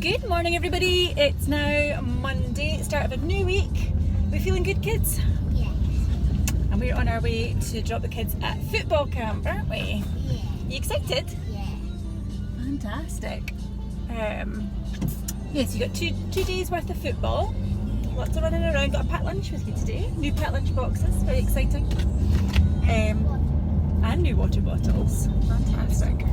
Good morning, everybody. It's now Monday, start of a new week. We feeling good, kids? Yes. And we're on our way to drop the kids at football camp, aren't we? Yeah. You excited? Yeah. Fantastic. Yes, you got two days worth of football. Lots of running around. Got a packed lunch with you today. New packed lunch boxes, very exciting. And new water bottles. Fantastic.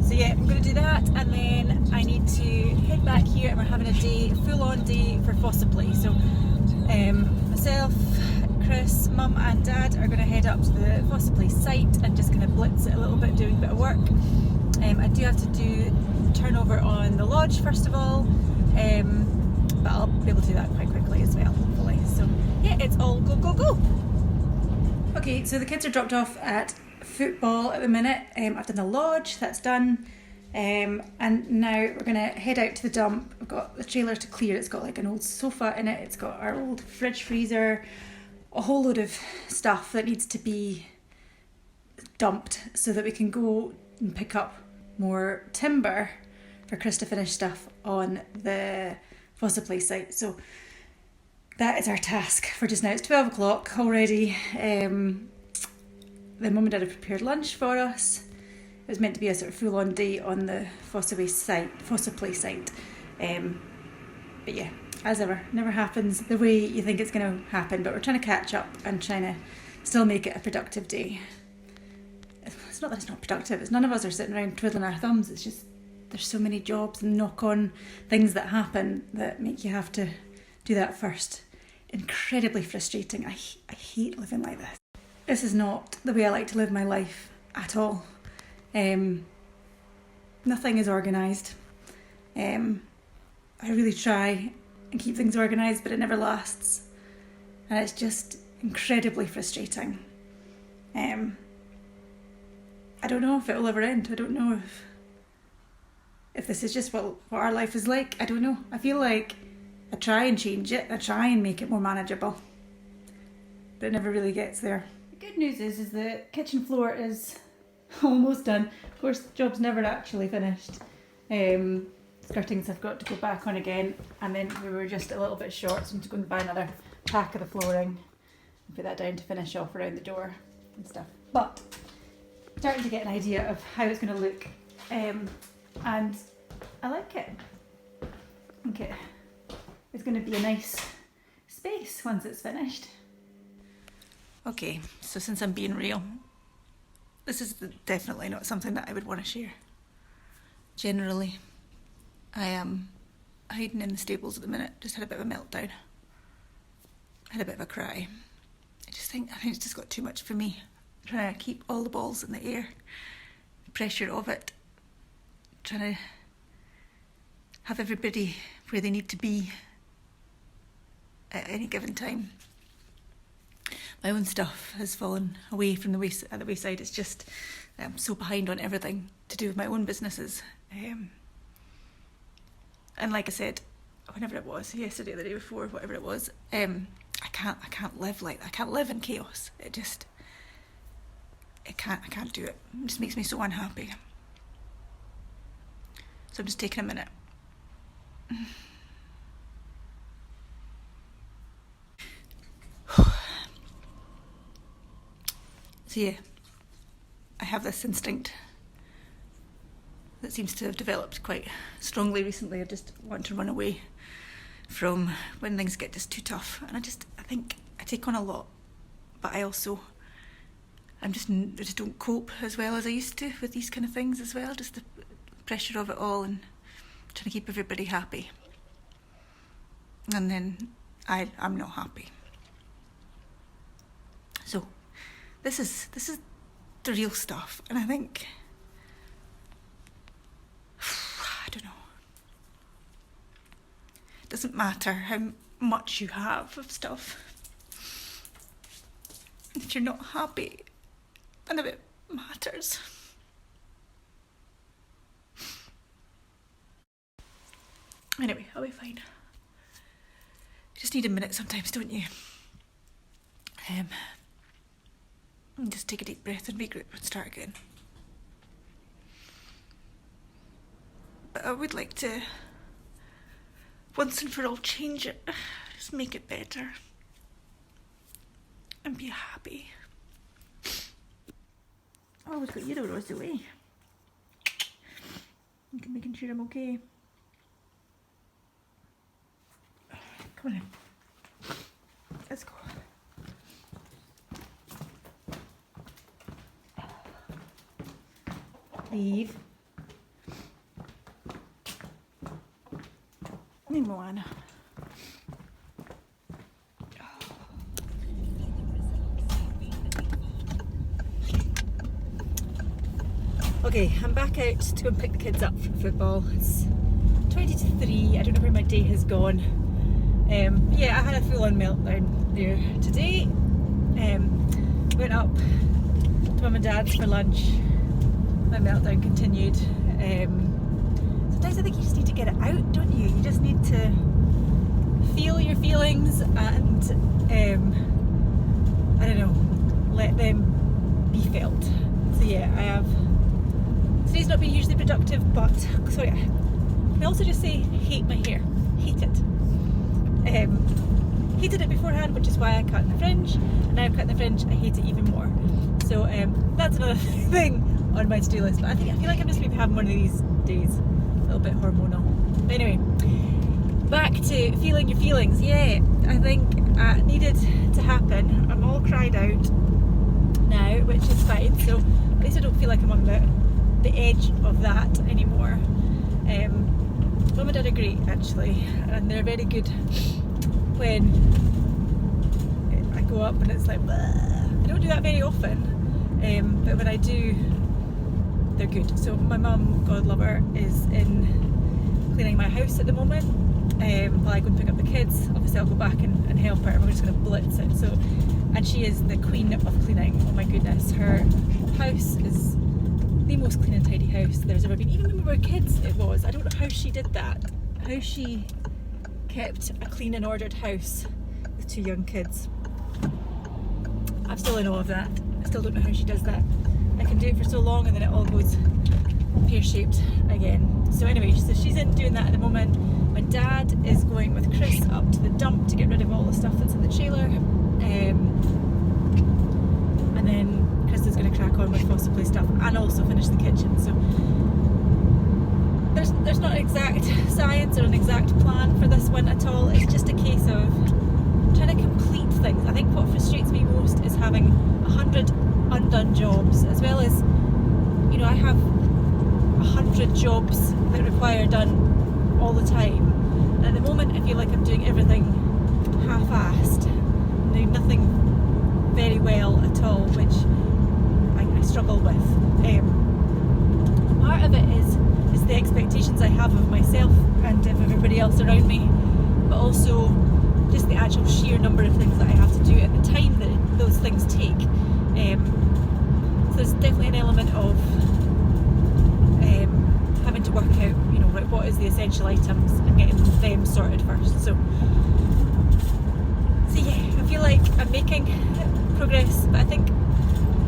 So yeah, I'm going to do that, and then I need to head back here, and we're having a full-on day for Fossa Play. So myself, Chris, Mum and Dad are going to head up to the Fossa Play site and just kind of blitz it a little bit, doing a bit of work. I do have to do turnover on the lodge first of all, but I'll be able to do that quite quickly as well, hopefully. So yeah, it's all go, go, go. Okay, so the kids are dropped off at football at the minute. I've done the lodge, that's done. And now we're going to head out to the dump. We've got the trailer to clear. It's got like an old sofa in it. It's got our old fridge freezer, a whole load of stuff that needs to be dumped so that we can go and pick up more timber for Chris to finish stuff on the Fossa Play site. So that is our task for just now. It's 12 o'clock already. The mum and dad have prepared lunch for us. It was meant to be a sort of full-on day on the Fossa Play site. But yeah, as ever, never happens the way you think it's going to happen, but we're trying to catch up and trying to still make it a productive day. It's not that it's not productive, it's none of us are sitting around twiddling our thumbs. It's just there's so many jobs and knock-on things that happen that make you have to do that first. Incredibly frustrating. I hate living like this. This is not the way I like to live my life at all. Nothing is organised. I really try and keep things organised, but it never lasts. And it's just incredibly frustrating. I don't know if it will ever end. I don't know if this is just what our life is like. I don't know. I feel like I try and change it. I try and make it more manageable. But it never really gets there. The good news is the kitchen floor is almost done. Of course, the job's never actually finished. Skirtings have got to go back on again, and then we were just a little bit short, so I'm just going to buy another pack of the flooring and put that down to finish off around the door and stuff. But starting to get an idea of how it's going to look, and I like it. I think it's going to be a nice space once it's finished. Okay, so since I'm being real, this is definitely not something that I would want to share. Generally, I am hiding in the stables at the minute. Just had a bit of a meltdown. Had a bit of a cry. I think it's just got too much for me. I'm trying to keep all the balls in the air, the pressure of it, trying to have everybody where they need to be at any given time. My own stuff has fallen away from the wayside. It's just I'm so behind on everything to do with my own businesses. And like I said, whenever it was, yesterday, the day before, whatever it was, I can't live like that. I can't live in chaos. I can't do it. It just makes me so unhappy. So I'm just taking a minute. So yeah, I have this instinct that seems to have developed quite strongly recently. I just want to run away from when things get just too tough. And I think I take on a lot, but I just don't cope as well as I used to with these kind of things as well. Just the pressure of it all and trying to keep everybody happy. And then I'm not happy. So this is the real stuff, and I think I don't know. It doesn't matter how much you have of stuff. If you're not happy, none of it matters. Anyway, I'll be fine. You just need a minute sometimes, don't you? And just take a deep breath and regroup and start again. But I would like to once and for all change it, just make it better and be happy. I always got you the rose away. Making sure I'm okay. Come on in. Let's go. Leave. Leave Moana. Okay, I'm back out to go and pick the kids up from football. It's 20 to 3. I don't know where my day has gone. Yeah, I had a full-on meltdown there today. Went up to Mum and Dad's for lunch. My meltdown continued. Sometimes I think you just need to get it out, don't you? You just need to feel your feelings and, I don't know, let them be felt. So yeah, I have... Today's not been hugely productive, but sorry, I can also just say hate my hair. Hate it. Hated it beforehand, which is why I cut in the fringe, and now I'm cutting the fringe, I hate it even more. So that's another thing on my to-do list. But I feel like I'm just maybe having one of these days, a little bit hormonal. But anyway, back to feeling your feelings. Yeah, I think it needed to happen. I'm all cried out now, which is fine. So at least I don't feel like I'm on the edge of that anymore. Mum and Dad are great actually, and they're very good when I go up and it's like, bleh. I don't do that very often, but when I do, they're good. So my mum, God love her, is in cleaning my house at the moment. While I go and pick up the kids, obviously I'll go back and help her, and we're just going to blitz it. So, and she is the queen of cleaning. Oh my goodness, her house is the most clean and tidy house there's ever been. Even when we were kids it was. I don't know how she did that. How she kept a clean and ordered house with 2 young kids. I'm still in awe of that. I still don't know how she does that. I can do it for so long and then it all goes pear-shaped again. So anyway, so she's in doing that at the moment. My dad is going with Chris up to the dump to get rid of all the stuff that's in the trailer. And then Chris is going to crack on with Foster Play stuff and also finish the kitchen. So there's not an exact science or an exact plan for this one at all. It's just a case of trying to complete things. I think what frustrates me most is having 100 undone jobs, as well as, you know, I have 100 jobs that require done all the time. And at the moment I feel like I'm doing everything half-assed, doing nothing very well at all, which I struggle with. Part of it is the expectations I have of myself and of everybody else around me, but also just the actual sheer number of things that I have to do and the time that those things take. So there's definitely an element of having to work out, you know, like what is the essential items and getting them sorted first. So yeah, I feel like I'm making progress, but I think,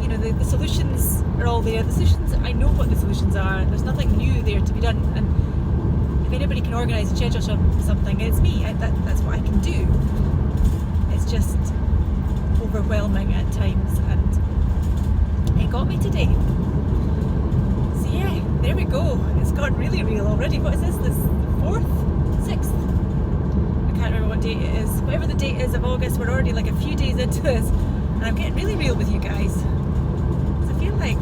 you know, the solutions are all there. The solutions, I know what the solutions are. There's nothing new there to be done, and if anybody can organise and schedule something, it's me. That's what I can do. It's just overwhelming at times, and it got me today. So yeah, there we go. It's gone really real already. What is this? This 4th? 6th? I can't remember what date it is. Whatever the date is of August, we're already like a few days into this, and I'm getting really real with you guys. So I feel like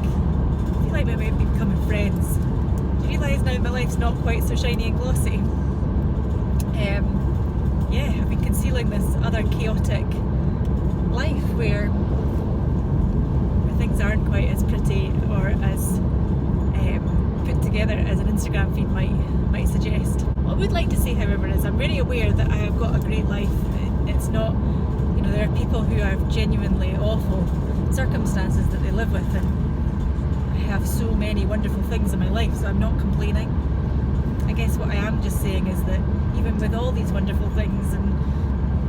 we might be becoming friends. Do you realise now my life's not quite so shiny and glossy? Yeah, I've been concealing this other chaotic life where things aren't quite as pretty or as put together as an Instagram feed might suggest. What I would like to say, however, is I'm very aware that I have got a great life. It's not, you know, there are people who have genuinely awful circumstances that they live with, and I have so many wonderful things in my life, so I'm not complaining. I guess what I am just saying is that even with all these wonderful things and,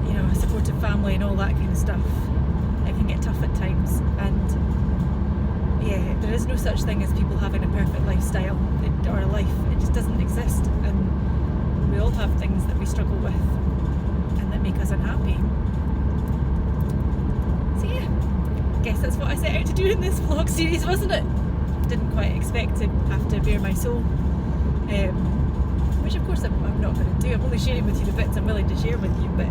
you know, a supportive family and all that kind of stuff, it can get tough at times. And yeah, there is no such thing as people having a perfect lifestyle or a life. It just doesn't exist. And We all have things that we struggle with and that make us unhappy. So yeah, guess that's what I set out to do in this vlog series, wasn't it? Didn't quite expect to have to bare my soul, which of course I'm not going to do. I'm only sharing with you the bits I'm willing to share with you, but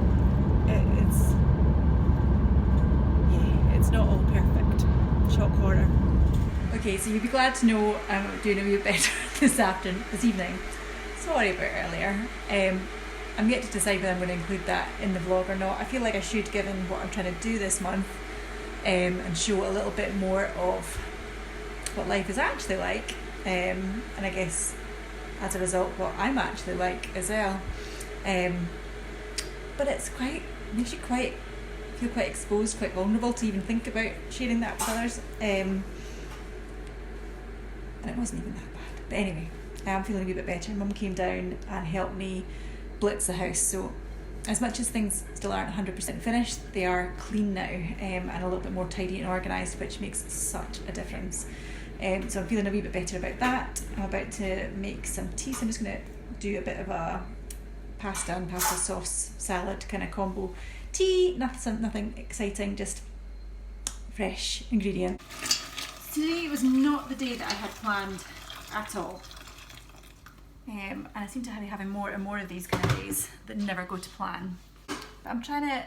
it's not all perfect. Shock horror. Okay, so you'll be glad to know I'm doing a wee bit better this evening. Sorry about earlier. I'm yet to decide whether I'm going to include that in the vlog or not. I feel like I should, given what I'm trying to do this month, and show a little bit more of what life is actually like, and I guess as a result what I'm actually like as well. But it makes you feel quite exposed, quite vulnerable to even think about sharing that with others. And it wasn't even that bad. But anyway, I am feeling a wee bit better. Mum came down and helped me blitz the house. So as much as things still aren't 100% finished, they are clean now, and a little bit more tidy and organised, which makes such a difference. So I'm feeling a wee bit better about that. I'm about to make some tea, so I'm just going to do a bit of a pasta and pasta sauce salad kind of combo tea. Nothing exciting, just fresh ingredient. Today was not the day that I had planned at all. And I seem to be having more and more of these kind of days that never go to plan. But I'm trying to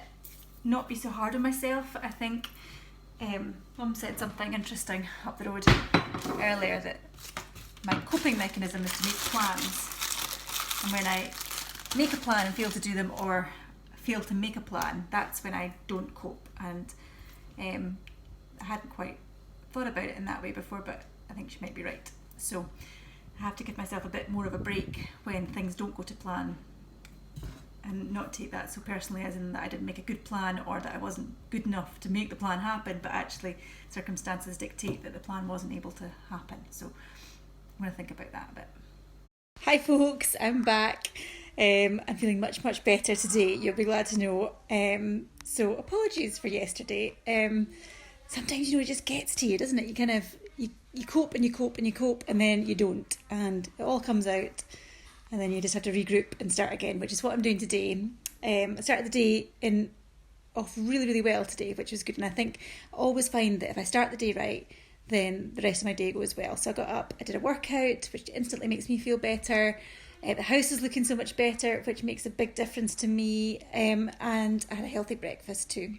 not be so hard on myself. I think Mum said something interesting up the road earlier, that my coping mechanism is to make plans. And when I make a plan and fail to do them, or fail to make a plan, that's when I don't cope. And I hadn't quite thought about it in that way before, but I think she might be right. So I have to give myself a bit more of a break when things don't go to plan, and not take that so personally, as in that I didn't make a good plan or that I wasn't good enough to make the plan happen, but actually circumstances dictate that the plan wasn't able to happen. So I'm going to think about that a bit. Hi folks, I'm back. I'm feeling much better today, you'll be glad to know. So apologies for yesterday. Sometimes, it just gets to you, doesn't it? You kind of you cope and you cope and you cope, and then you don't, and it all comes out, and then you just have to regroup and start again, which is what I'm doing today. I started the day off really well today, which was good, and I think I always find that if I start the day right, then the rest of my day goes well. So I got up, I did a workout, which instantly makes me feel better. The house is looking so much better, which makes a big difference to me, and I had a healthy breakfast too.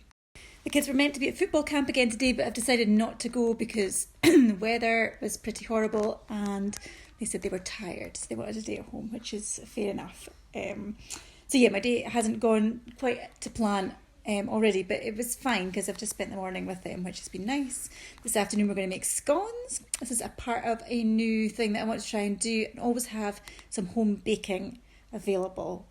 The kids were meant to be at football camp again today, but I've decided not to go because the weather was pretty horrible, and they said they were tired, so they wanted to stay at home, which is fair enough. So yeah, my day hasn't gone quite to plan already, but it was fine because I've just spent the morning with them, which has been nice. This afternoon we're going to make scones. This is a part of a new thing that I want to try and do, and always have some home baking available.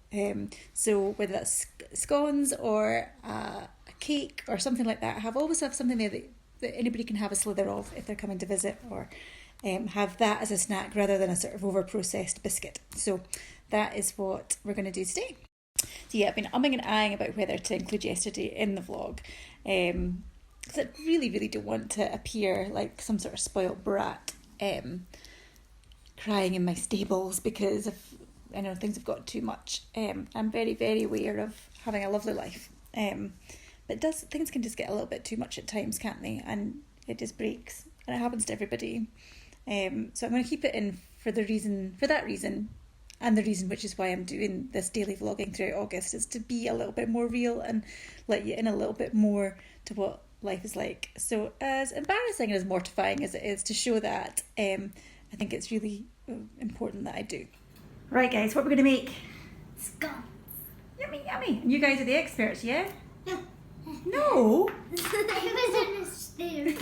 So whether that's scones or a cake or something like that, always have something there that anybody can have a slither of if they're coming to visit, or have that as a snack rather than a sort of over-processed biscuit. So that is what we're going to do today. So yeah, I've been umming and ahhing about whether to include yesterday in the vlog, because I really don't want to appear like some sort of spoiled brat, crying in my stables because I know things have got too much. I'm very aware of having a lovely life, but things can just get a little bit too much at times, can't they? And it just breaks, and it happens to everybody. So I'm going to keep it in for that reason, and the reason which is why I'm doing this daily vlogging throughout August, is to be a little bit more real and let you in a little bit more to what life is like. So as embarrassing and as mortifying as it is to show that, I think it's really important that I do. Right guys, what we're going to make? Scones. Yummy. And you guys are the experts, yeah? No. No? I was in a stare.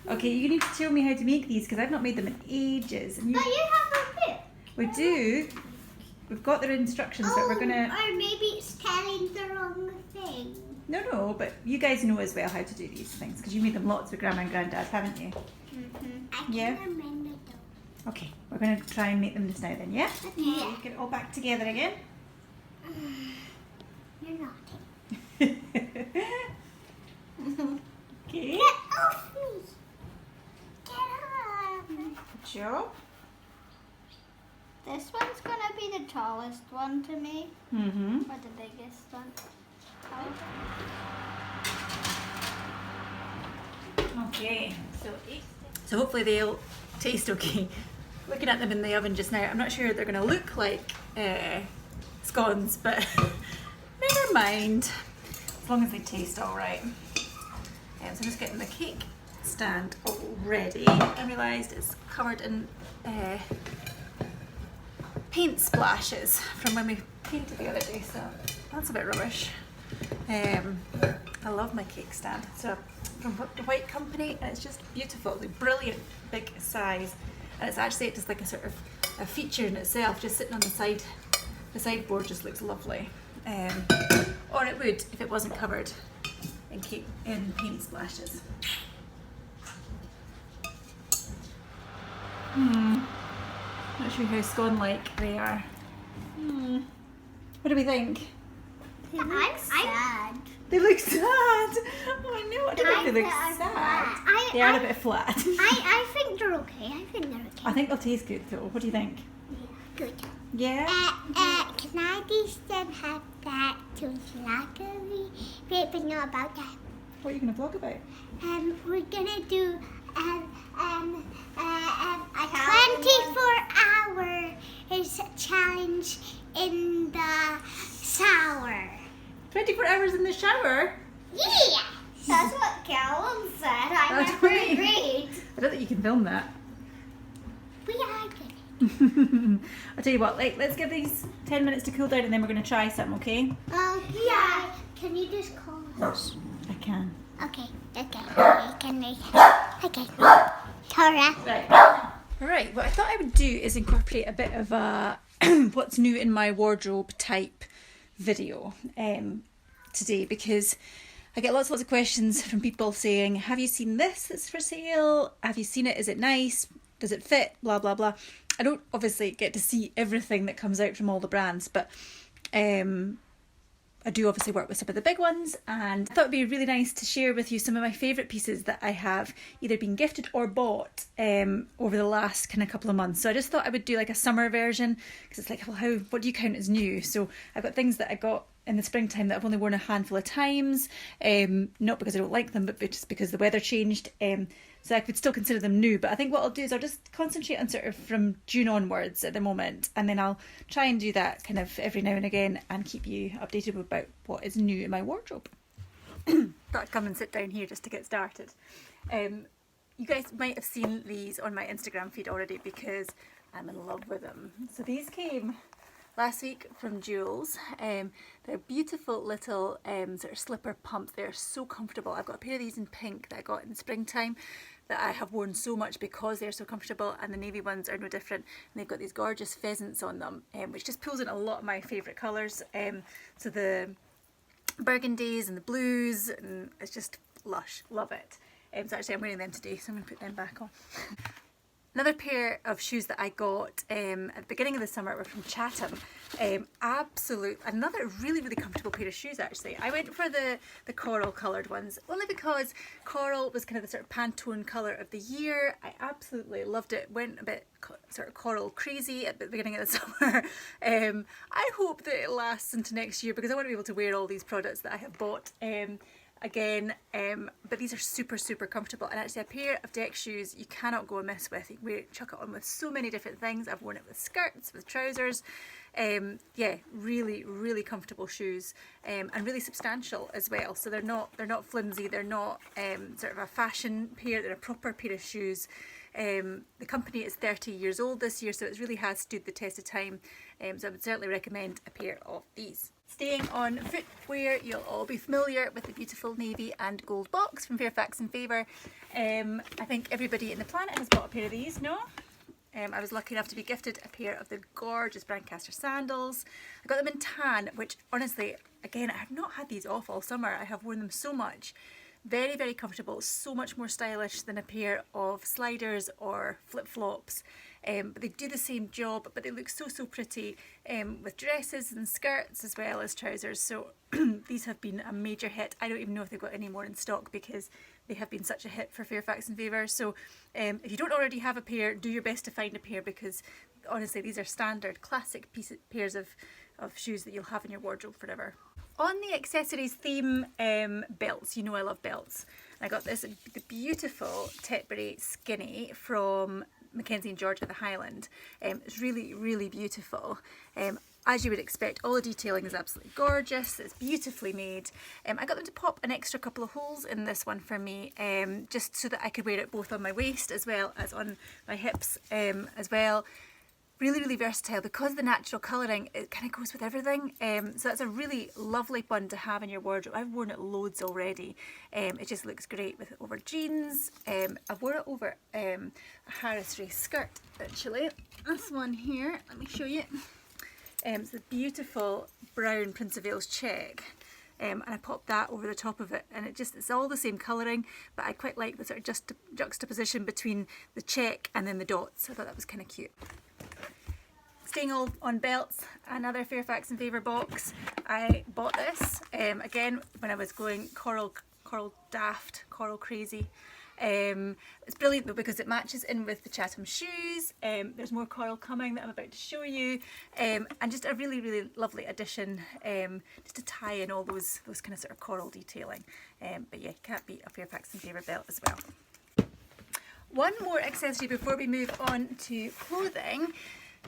Okay, you need to show me how to make these, because I've not made them in ages. And But you have a bit. We do. We've got their instructions, but we're going to... Or maybe it's telling the wrong thing. No, but you guys know as well how to do these things, because you made them lots with Grandma and Granddad, haven't you? I can Yeah. remember though. Okay, we're going to try and make them just now then, yeah? Yeah. Get it all back together again. You're naughty. Okay. Get off me. Get off. Good job. This one's gonna be the tallest one to me, Mm-hmm. or the biggest one. Okay, so hopefully they'll taste okay. Looking at them in the oven just now, I'm not sure they're going to look like scones, but never mind, as long as they taste all right. So I'm just getting the cake stand all ready. I realised it's covered in paint splashes from when we painted the other day, so that's a bit rubbish. I love my cake stand. So from the White Company, and it's just beautiful. It's a brilliant big size, and it's actually just like a sort of a feature in itself, just sitting on the side. The sideboard just looks lovely, or it would if it wasn't covered in paint splashes. Not sure how scone-like they are. What do we think? I'm sad. They look sad. Oh, I know. I don't know if they look sad. They are a bit flat. I think they're okay. I think they're okay. I think they'll taste good though. What do you think? Good. Yeah? Can I just have that to vlog? Wait, but not about that. What are you going to vlog about? We're gonna do a 24-hour challenge in the shower. 24 hours in the shower? Yeah! That's what Callum said. I That's never right. agreed. I don't think you can film that. We are good. I'll tell you what, let's give these 10 minutes to cool down and then we're going to try some, okay? Yeah. Can you just call us? I can. Okay. Can we? Okay. Tora. Right, what I thought I would do is incorporate a bit of a what's new in my wardrobe type video today, because I get lots of questions from people saying, have you seen this that's for sale? Have you seen it? Is it nice? Does it fit? Blah, blah, blah. I don't obviously get to see everything that comes out from all the brands, but I do obviously work with some of the big ones, and I thought it'd be really nice to share with you some of my favourite pieces that I have either been gifted or bought over the last kind of couple of months. So I just thought I would do like a summer version, because it's like, well, what do you count as new? So I've got things that I got in the springtime that I've only worn a handful of times, not because I don't like them, but just because the weather changed. So I could still consider them new, but I think what I'll do is I'll just concentrate on sort of from June onwards at the moment, and then I'll try and do that kind of every now and again and keep you updated about what is new in my wardrobe. Thought I'd come and sit down here just to get started. You guys might have seen these on my Instagram feed already because I'm in love with them. So these came last week from Jules. They're beautiful little sort of slipper pumps. They're so comfortable. I've got a pair of these in pink that I got in the springtime that I have worn so much because they're so comfortable, and the navy ones are no different. And they've got these gorgeous pheasants on them, which just pulls in a lot of my favourite colours. So the burgundies and the blues, and it's just lush. Love it. So actually I'm wearing them today, so I'm going to put them back on. Another pair of shoes that I got at the beginning of the summer were from Chatham. Another really, really comfortable pair of shoes actually. I went for the coral coloured ones, only because coral was kind of the sort of Pantone colour of the year. I absolutely loved it. Went a bit sort of coral crazy at the beginning of the summer. I hope that it lasts into next year, because I want to be able to wear all these products that I have bought again, but these are super, super comfortable, and actually a pair of deck shoes you cannot go amiss with. You can wear it, chuck it on with so many different things. I've worn it with skirts, with trousers. Yeah, really, really comfortable shoes, and really substantial as well. So they're not flimsy. They're not sort of a fashion pair. They're a proper pair of shoes. The company is 30 years old this year, so it really has stood the test of time. So I would certainly recommend a pair of these. Staying on footwear, you'll all be familiar with the beautiful navy and gold box from Fairfax and Favour. I think everybody in the planet has bought a pair of these, no? I was lucky enough to be gifted a pair of the gorgeous Brancaster sandals. I got them in tan, which honestly, again, I have not had these off all summer. I have worn them so much. Very, very comfortable, so much more stylish than a pair of sliders or flip-flops. But they do the same job, but they look so, so pretty with dresses and skirts as well as trousers. So these have been a major hit. I don't even know if they've got any more in stock, because they have been such a hit for Fairfax and Favour. So if you don't already have a pair, do your best to find a pair, because honestly, these are standard classic pairs of shoes that you'll have in your wardrobe forever. On the accessories theme, belts. You know I love belts. I got this beautiful Tetbury Skinny from Mackenzie and George at the Highland. It's really, really beautiful. As you would expect, all the detailing is absolutely gorgeous. It's beautifully made. I got them to pop an extra couple of holes in this one for me, just so that I could wear it both on my waist as well as on my hips as well. Really, really versatile because the natural colouring, it kind of goes with everything. So that's a really lovely one to have in your wardrobe. I've worn it loads already. It just looks great with over jeans. I've worn it over a Harris Ray skirt actually. This one here, let me show you. It's a beautiful brown Prince of Wales check. And I popped that over the top of it, and it's all the same colouring, but I quite like the sort of juxtaposition between the check and then the dots. I thought that was kind of cute. Staying all on belts, another Fairfax and Favour box. I bought this again when I was going coral daft, coral crazy. It's brilliant though because it matches in with the Chatham shoes. There's more coral coming that I'm about to show you, and just a really, really lovely addition, just to tie in all those kind of sort of coral detailing. But yeah, can't beat a Fairfax and Favour belt as well. One more accessory before we move on to clothing.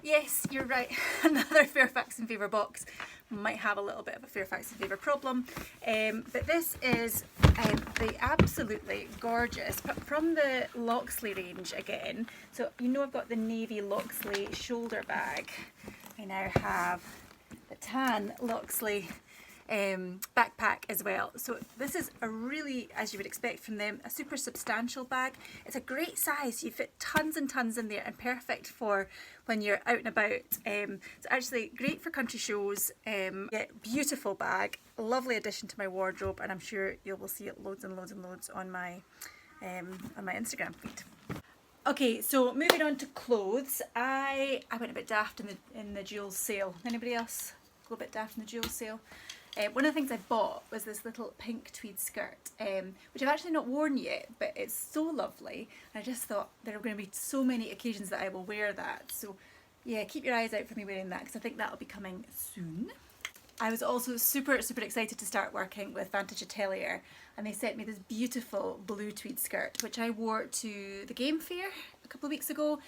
Yes, you're right, another Fairfax and Favour box. Might have a little bit of a Fairfax and Favour problem, but this is the absolutely gorgeous, but from the Loxley range again. So you know I've got the navy Loxley shoulder bag. I now have the tan Loxley backpack as well. So this is a really, as you would expect from them, a super substantial bag. It's a great size. You fit tons and tons in there and perfect for when you're out and about. So actually great for country shows. Yeah, beautiful bag, lovely addition to my wardrobe, and I'm sure you will see it loads and loads and loads on my Instagram feed. Okay, so moving on to clothes. I went a bit daft in the Joules sale. Anybody else go a bit daft in the Joules sale? One of the things I bought was this little pink tweed skirt, which I've actually not worn yet, but it's so lovely. I just thought there are going to be so many occasions that I will wear that. So yeah, keep your eyes out for me wearing that because I think that'll be coming soon. I was also super excited to start working with Vantage Atelier, and they sent me this beautiful blue tweed skirt, which I wore to the game fair a couple of weeks ago.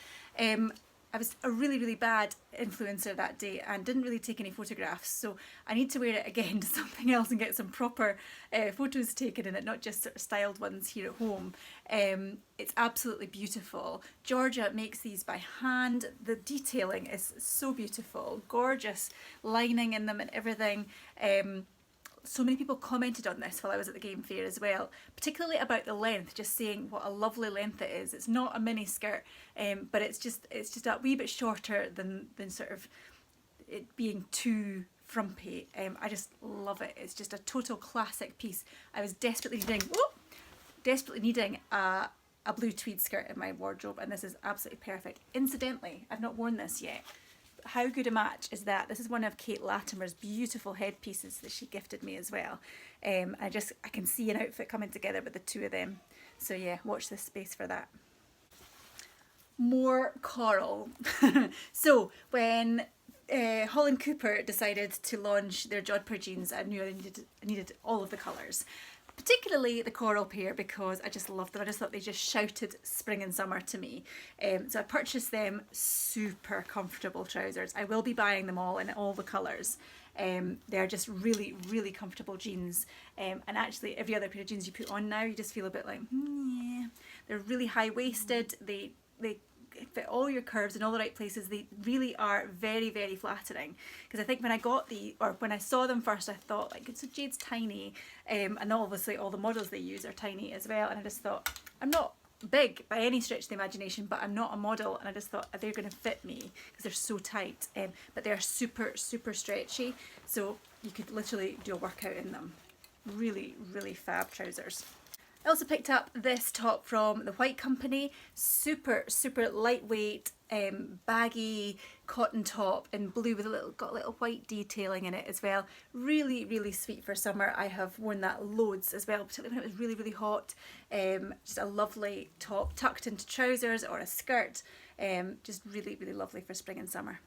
I was a really bad influencer that day and didn't really take any photographs, so I need to wear it again to something else and get some proper photos taken in it, not just sort of styled ones here at home. It's absolutely beautiful. Georgia makes these by hand. The detailing is so beautiful, gorgeous lining in them and everything. So many people commented on this while I was at the game fair as well, particularly about the length, just saying what a lovely length it is. It's not a mini skirt, but it's just a wee bit shorter than sort of it being too frumpy. I just love it. It's just a total classic piece. I was desperately needing a blue tweed skirt in my wardrobe, and this is absolutely perfect. Incidentally, I've not worn this yet. How good a match is that? This is one of Kate Latimer's beautiful headpieces that she gifted me as well. I can see an outfit coming together with the two of them. So yeah, watch this space for that. More coral. So when Holland Cooper decided to launch their Jodhpur jeans, I knew I needed all of the colours. Particularly the coral pair because I just loved them. I just thought they just shouted spring and summer to me. So I purchased them. Super comfortable trousers. I will be buying them all in all the colours. They're just really comfortable jeans. And actually every other pair of jeans you put on now, you just feel a bit like, yeah. They're really high-waisted. They fit all your curves in all the right places. They really are very flattering, because I think when I saw them first I thought like, so Jade's tiny, and obviously all the models they use are tiny as well, and I just thought, I'm not big by any stretch of the imagination, but I'm not a model, and I just thought they're going to fit me because they're so tight, but they're super stretchy, so you could literally do a workout in them. Really fab trousers. I also picked up this top from the White Company, super lightweight, baggy cotton top in blue with got a little white detailing in it as well. Really sweet for summer. I have worn that loads as well, particularly when it was really hot. Just a lovely top tucked into trousers or a skirt. Just really lovely for spring and summer.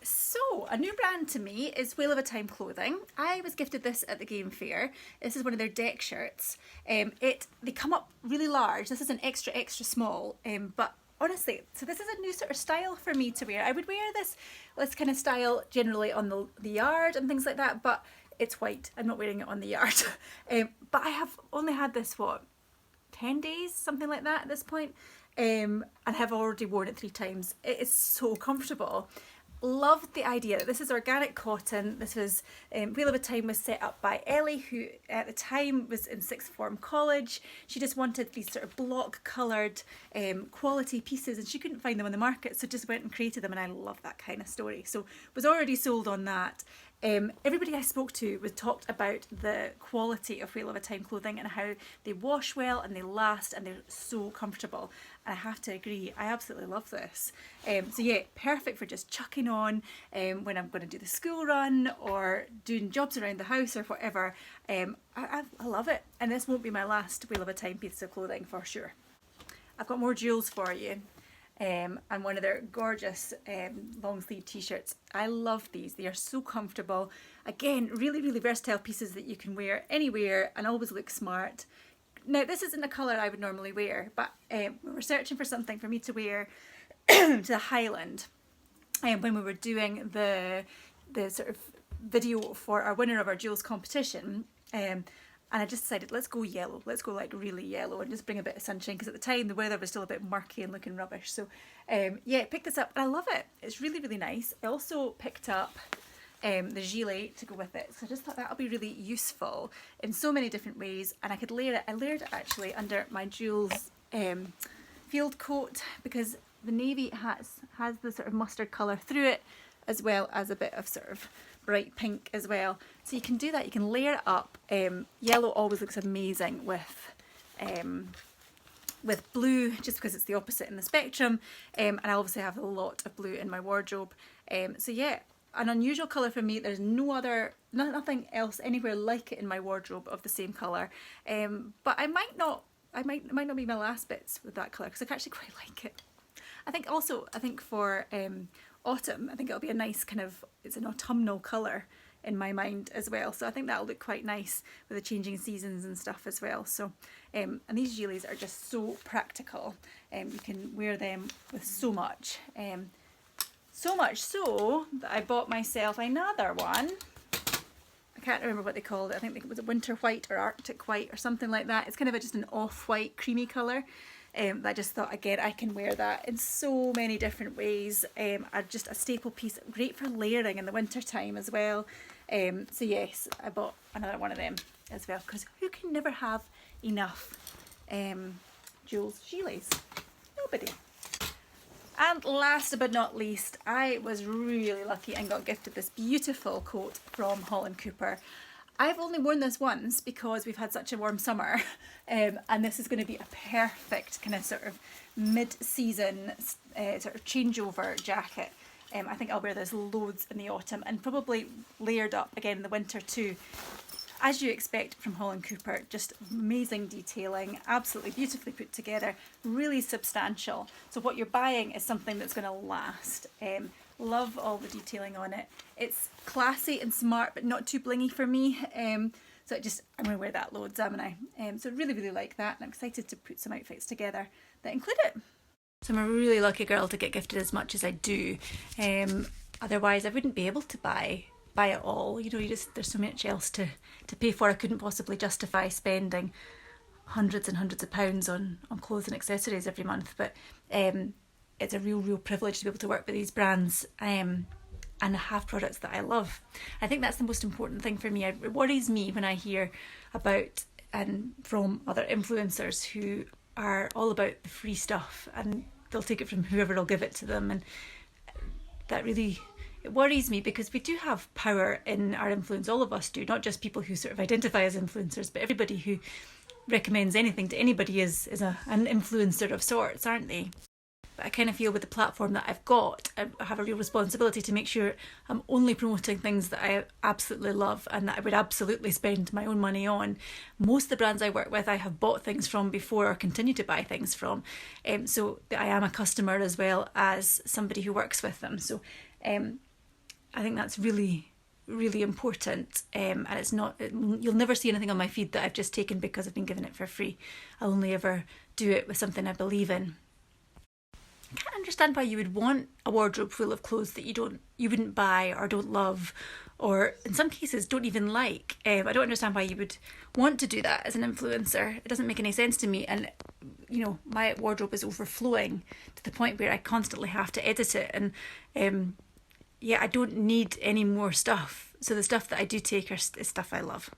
So, a new brand to me is Whale of a Time Clothing. I was gifted this at the game fair. This is one of their deck shirts. They come up really large. This is an extra small, but honestly, so this is a new sort of style for me to wear. I would wear this kind of style generally on the yard and things like that, but it's white. I'm not wearing it on the yard. But I have only had this, 10 days, something like that at this point, and have already worn it 3 times. It is so comfortable. Loved the idea that this is organic cotton. This was Wheel of a Time was set up by Ellie, who at the time was in sixth form college. She just wanted these sort of block coloured quality pieces, and she couldn't find them on the market, so just went and created them, and I love that kind of story. So was already sold on that. Everybody I spoke to was talked about the quality of Whale of a Time clothing and how they wash well and they last and they're so comfortable. And I have to agree, I absolutely love this. So yeah, perfect for just chucking on when I'm going to do the school run or doing jobs around the house or whatever. I love it, and this won't be my last Whale of a Time piece of clothing for sure. I've got more jewels for you. And one of their gorgeous long sleeve t-shirts. I love these. They are so comfortable. Again, really versatile pieces that you can wear anywhere and always look smart. Now, this isn't a colour I would normally wear, but we were searching for something for me to wear to the Highland when we were doing the sort of video for our winner of our jewels competition. And I just decided, let's go yellow. Let's go like really yellow and just bring a bit of sunshine, because at the time the weather was still a bit murky and looking rubbish. So yeah, picked this up and I love it. It's really nice. I also picked up the gilet to go with it. So I just thought that'll be really useful in so many different ways. And I could layer it. I layered it actually under my jewels field coat, because the navy has the sort of mustard colour through it, as well as a bit of sort of bright pink as well. So you can do that, you can layer it up. Yellow always looks amazing with blue, just because it's the opposite in the spectrum. And I obviously have a lot of blue in my wardrobe. So yeah, an unusual colour for me. There's nothing else anywhere like it in my wardrobe of the same colour. But it might not be my last bits with that colour, because I actually quite like it. I think for autumn, I think it'll be a nice kind of, it's an autumnal colour in my mind as well. So I think that'll look quite nice with the changing seasons and stuff as well. So, and these gilets are just so practical. You can wear them with so much. So much so that I bought myself another one. I can't remember what they called it. I think it was a winter white or Arctic white or something like that. It's kind of just an off-white creamy colour. I just thought, again, I can wear that in so many different ways. Just a staple piece, great for layering in the winter time as well. So yes, I bought another one of them as well, because who can never have enough jewels gilets? Nobody. And last but not least, I was really lucky and got gifted this beautiful coat from Holland Cooper. I've only worn this once because we've had such a warm summer, and this is going to be a perfect kind of sort of mid-season sort of changeover jacket. I think I'll wear this loads in the autumn and probably layered up again in the winter too. As you expect from Holland Cooper, just amazing detailing, absolutely beautifully put together, really substantial. So what you're buying is something that's going to last. Love all the detailing on it. It's classy and smart, but not too blingy for me. So I'm going to wear that loads, haven't I? So really like that, and I'm excited to put some outfits together that include it. So I'm a really lucky girl to get gifted as much as I do. Otherwise I wouldn't be able to buy it all. You know, there's so much else to pay for. I couldn't possibly justify spending hundreds and hundreds of pounds on clothes and accessories every month. But it's a real privilege to be able to work with these brands and have products that I love. I think that's the most important thing for me. It worries me when I hear about and from other influencers who are all about the free stuff and they'll take it from whoever will give it to them, and that really, it worries me, because we do have power in our influence. All of us do, not just people who sort of identify as influencers, but everybody who recommends anything to anybody is an influencer of sorts, aren't they? But I kind of feel with the platform that I've got, I have a real responsibility to make sure I'm only promoting things that I absolutely love and that I would absolutely spend my own money on. Most of the brands I work with, I have bought things from before or continue to buy things from. So I am a customer as well as somebody who works with them. So I think that's really, really important. And it's not, you'll never see anything on my feed that I've just taken because I've been given it for free. I'll only ever do it with something I believe in. I can't understand why you would want a wardrobe full of clothes that you wouldn't buy or don't love, or in some cases don't even like. I don't understand why you would want to do that as an influencer. It doesn't make any sense to me. And my wardrobe is overflowing to the point where I constantly have to edit it. And I don't need any more stuff. So the stuff that I do take is stuff I love.